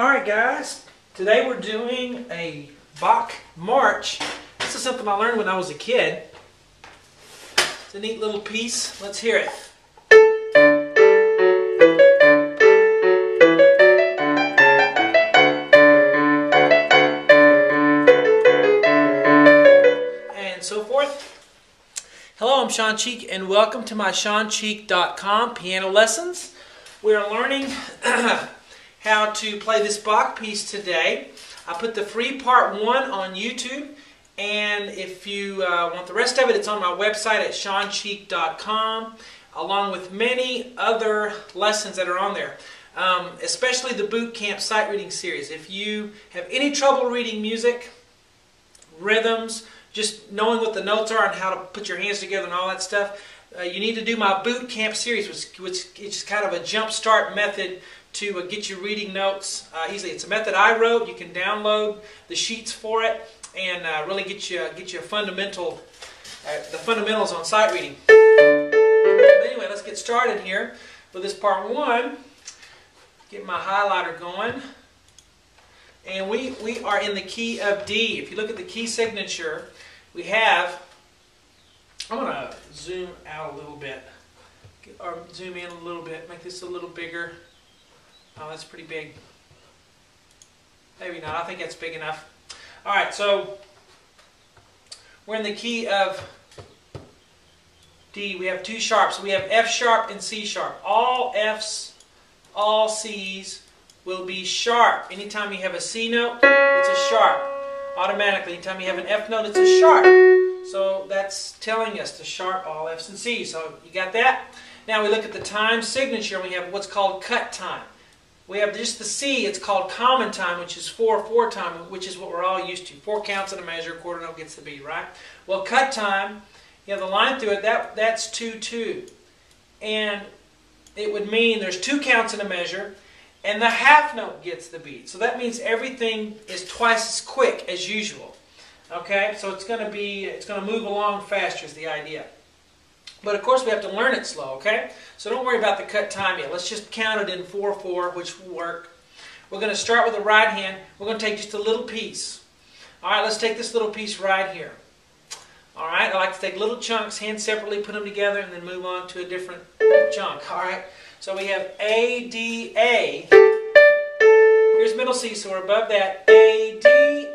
Alright guys, today we're doing a Bach march. This is something I learned when I was a kid. It's a neat little piece. Let's hear it. And so forth. Hello, I'm Sean Cheek and welcome to my SeanCheek.com piano lessons. We are learning how to play this Bach piece today. I put the free part 1 on YouTube, and if you want the rest of it, it's on my website at SeanCheek.com, along with many other lessons that are on there, especially the Boot Camp Sight Reading Series. If you have any trouble reading music, rhythms, just knowing what the notes are and how to put your hands together and all that stuff, you need to do my Boot Camp series, which is kind of a jump start method to get you reading notes easily. It's a method I wrote. You can download the sheets for it and really get you the fundamentals on sight reading. But anyway, let's get started here with this part 1. Get my highlighter going, and we are in the key of D. If you look at the key signature, we have. I'm going to zoom out a little bit, or zoom in a little bit, make this a little bigger. Oh, that's pretty big. Maybe not. I think that's big enough. Alright, so we're in the key of D. We have 2 sharps. We have F sharp and C sharp. All Fs, all Cs will be sharp. Anytime you have a C note, it's a sharp. Automatically. Anytime you have an F note, it's a sharp. So that's telling us to sharp all Fs and Cs. So you got that? Now we look at the time signature, and we have what's called cut time. We have just the C, it's called common time, which is 4/4 time, which is what we're all used to. 4 counts in a measure, quarter note gets the beat, right? Well, cut time, you have the line through it, that's 2/2. And it would mean there's 2 counts in a measure, and the half note gets the beat. So that means everything is twice as quick as usual. Okay, so it's going to move along faster is the idea. But of course we have to learn it slow, okay? So don't worry about the cut time yet. Let's just count it in 4/4, which will work. We're going to start with the right hand. We're going to take just a little piece. Alright, let's take this little piece right here. Alright, I like to take little chunks, hand separately, put them together, and then move on to a different chunk. Alright, so we have A, D, A. Here's middle C, so we're above that. A, D,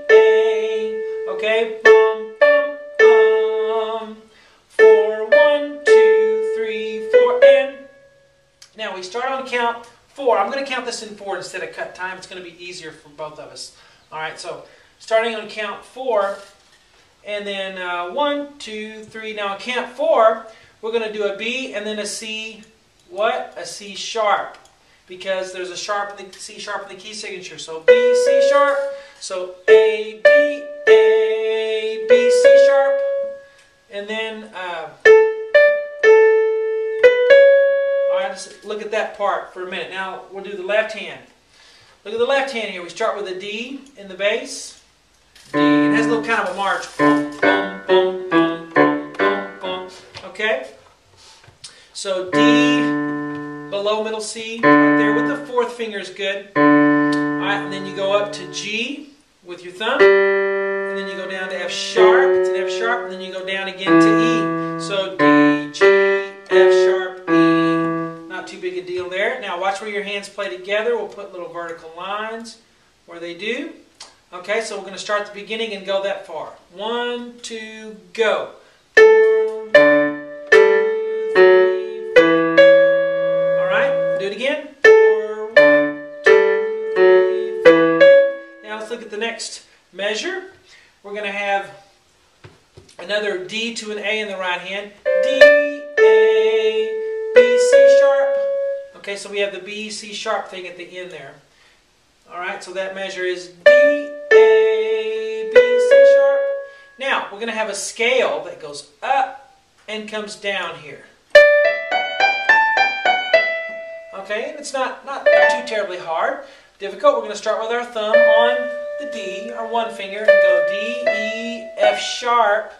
A. Okay, bum, bum, bum. 4, 1, 2, 3, 4, and now we start on count 4. I'm going to count this in 4 instead of cut time. It's going to be easier for both of us. Alright, so starting on count 4, and then 1, 2, 3. Now on count 4, we're going to do a B and then a C, what? A C sharp, because there's a sharp in the C sharp in the key signature. So B, C sharp, so A, D, A, B, C sharp. And then, alright, let's look at that part for a minute. Now, we'll do the left hand. Look at the left hand here. We start with a D in the bass. D. It has a little kind of a march. Bum, bum, bum, bum, bum, bum, bum. Okay? So D, below middle C, right there with the 4th finger is good. Alright, and then you go up to G with your thumb. And then you go down to F sharp, it's an F sharp, and then you go down again to E. So D, G, F sharp, E. Not too big a deal there. Now watch where your hands play together. We'll put little vertical lines where they do. Okay, so we're going to start at the beginning and go that far. 1, 2, go. 4, 1, 2, 3, 4. Alright, do it again. 4, 1, 2, 3, 4. Now let's look at the next measure. We're going to have another D to an A in the right hand. D, A, B, C sharp. Okay, so we have the B, C sharp thing at the end there. Alright, so that measure is D, A, B, C sharp. Now, we're going to have a scale that goes up and comes down here. Okay, and it's not too terribly hard, difficult. We're going to start with our thumb on the D, our 1 finger, and go D, E, F sharp,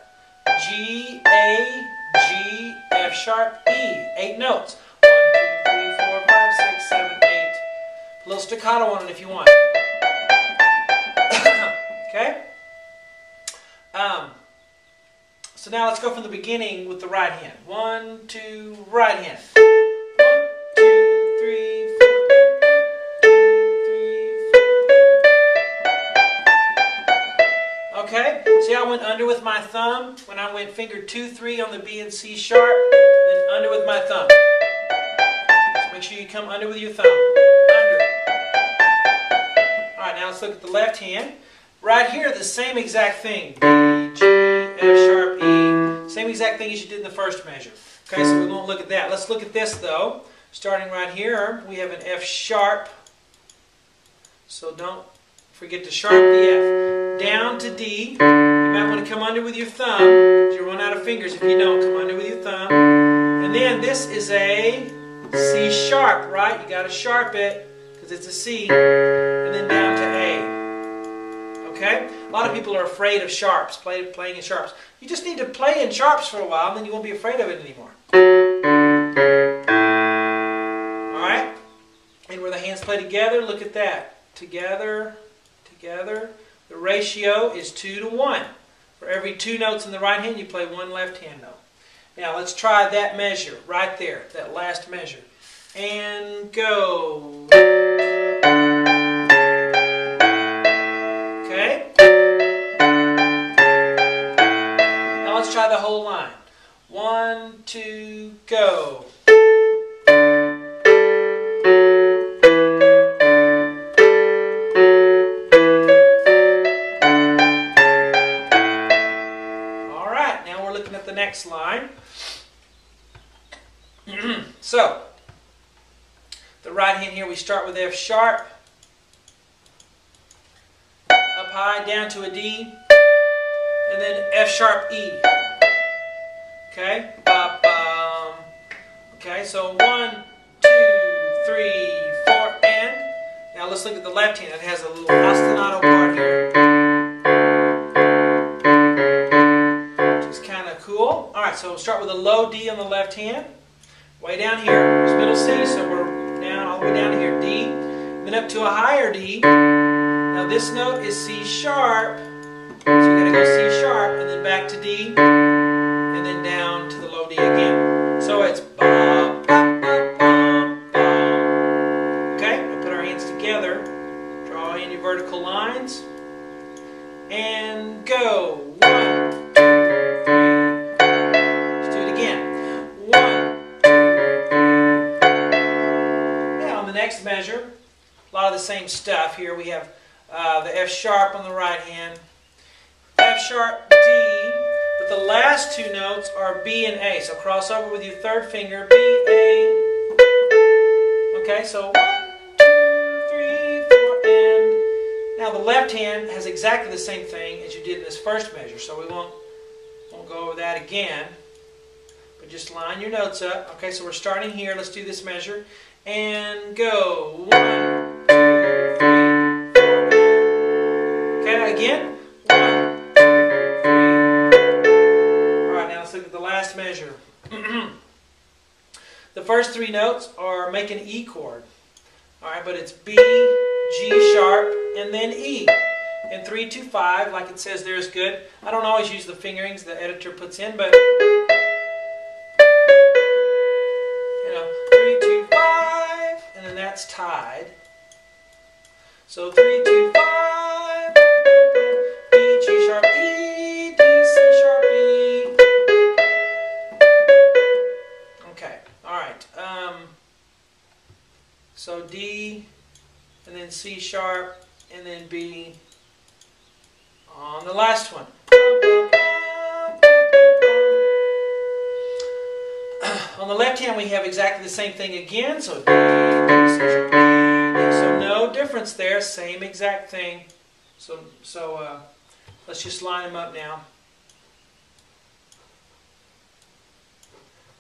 G, A, G, F sharp, E. 8 notes. 1, 2, 3, 4, 5, 6, 7, 8. little staccato on it if you want. Okay? So now let's go from the beginning with the right hand. 1, 2, right hand. 1, 2, 3, 4. 2, 3, 4. Okay? See, I went under with my thumb when I went finger 2, 3 on the B and C sharp, then under with my thumb. So make sure you come under with your thumb. Under. Alright, now let's look at the left hand. Right here, the same exact thing. B, G, F sharp, E. Same exact thing as you did in the first measure. Okay, so we won't look at that. Let's look at this though. Starting right here, we have an F sharp. So don't forget to sharp the F. Down to D. You might want to come under with your thumb. You'll run out of fingers if you don't. Come under with your thumb. And then this is a C sharp, right? You got to sharp it because it's a C. And then down to A. Okay? A lot of people are afraid of sharps, playing in sharps. You just need to play in sharps for a while and then you won't be afraid of it anymore. Alright? And where the hands play together, look at that. Together, together. The ratio is 2 to 1. For every 2 notes in the right hand, you play 1 left hand note. Now let's try that measure right there, that last measure. And go. Okay? Now let's try the whole line. 1, 2, go. Alright, now we're looking at the next line. So, the right hand here, we start with F sharp. Up high, down to a D, and then F sharp E. Okay? Okay, so 1, 2, 3, 4, and now let's look at the left hand. It has a little ostinato part here, which is kind of cool. Alright, so we'll start with a low D on the left hand. Way down here, there's middle C, so we're down all the way down to here, D. Then up to a higher D. Now this note is C sharp, so we're going to go C sharp, and then back to D, and then down to the low D again. So it's ba, ba, ba, ba, ba. Okay, we'll put our hands together, draw in your vertical lines, and go. 1, 2, 3. Let's do it again. 1, 2, 3. Now on the next measure, a lot of the same stuff here. We have the F sharp on the right hand, F sharp, D, but the last 2 notes are B and A. So cross over with your third finger, B, A. Okay, so 1, 2, 3, 4, and now the left hand has exactly the same thing as you did in this first measure. So we won't go over that again, but just line your notes up. Okay, so we're starting here. Let's do this measure and go. 1. Again. 1, 2, 3. Alright, now let's look at the last measure. The first 3 notes are make an E chord. Alright, but it's B, G sharp, and then E. And 3, 2, 5, like it says there, is good. I don't always use the fingerings the editor puts in, but 3, 2, 5, and then that's tied. So 3, 2, 5. G sharp E, D, C sharp E. Okay, alright. So D, and then C sharp, and then B on the last one. On the left hand we have exactly the same thing again. So D, D, C sharp, D. So no difference there, same exact thing. So let's just line them up now.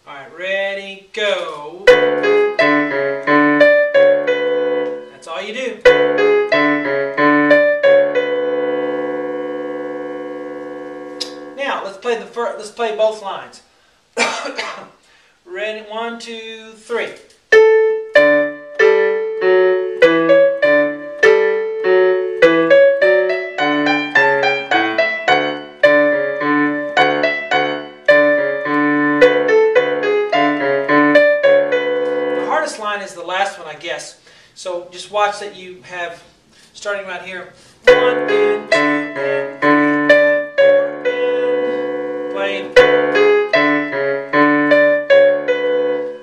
Alright, ready, go. That's all you do. Now, let's play both lines. Ready, 1, 2, 3. is the last one, I guess. So just watch that you have, starting right here, 1 and 2 and 3 and 4 and playing.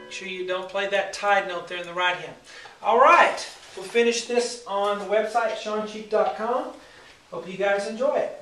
Make sure you don't play that tied note there in the right hand. All right, we'll finish this on the website, SeanCheek.com. Hope you guys enjoy it.